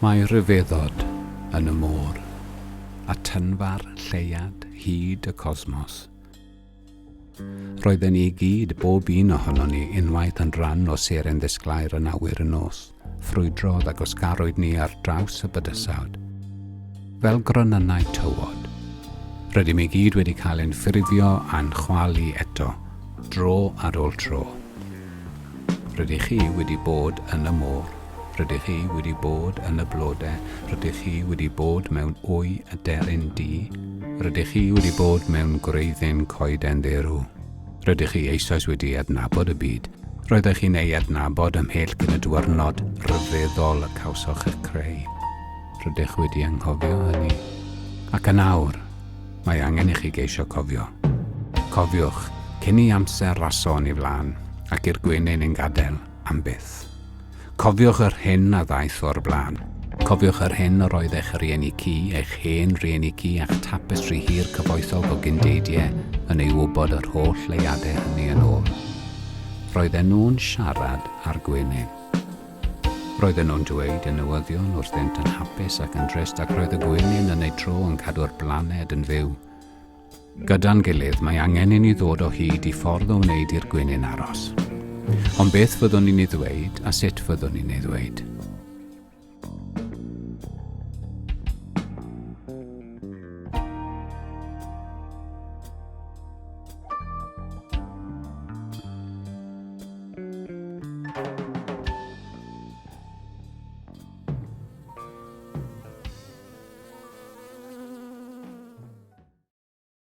Mae rhyfeddod yn y môr, a tynfar lleiad hyd y cosmos. Roedden ni gyd, bob un ohono ni, unwaith yn rhan o seren ddisglair yn awyr y nos, ffrwydrodd ac osgarwyd ni ar draws y bydysawd. Fel gronynau tywod, rydym i gyd wedi cael ein ffurfio a'n chwalu eto, dro ar ôl tro. Rydych chi wedi bod yn y môr, rydych chi wedi bod yn y blodau, rydych chi wedi bod mewn wy y deryn di, rydych chi wedi bod mewn gwreiddyn coeden dderw. Rydych chi eisoes wedi adnabod y byd, roeddech chi'n ei adnabod ymhell gyda diwrnod rhyfeddol y cawsoch eich creu. Rydych wedi anghofio hynny. Ac yn awr, mae angen i chi geisio cofio. Cofiwch, cyn i amser raso'n i flaen, ac i'r gwenyn yn gadael am byth. Cofiwch yr hyn a ddaeth o'r blaen. Cofiwch yr hyn yr oedd eich rieni ci, eich hen rieni ci a'ch tapestri hir cyfoethog o gyndeidiau yn ei wybod yr holl leiadau hynny yn ôl. Roedden nhw'n siarad ar gwenyn. Roedden nhw'n dweud yn newyddion wrthynt yn hapus ac yn drist, ac roedd y gwenyn yn ei tro yn cadw'r blaned yn fyw. Gyda'n gilydd, mae angen i ni ddod o hyd i ffordd o wneud i'r gwenyn aros. Ond beth fyddwn ni'n ei ddweud a sut fyddwn ni'n ei ddweud?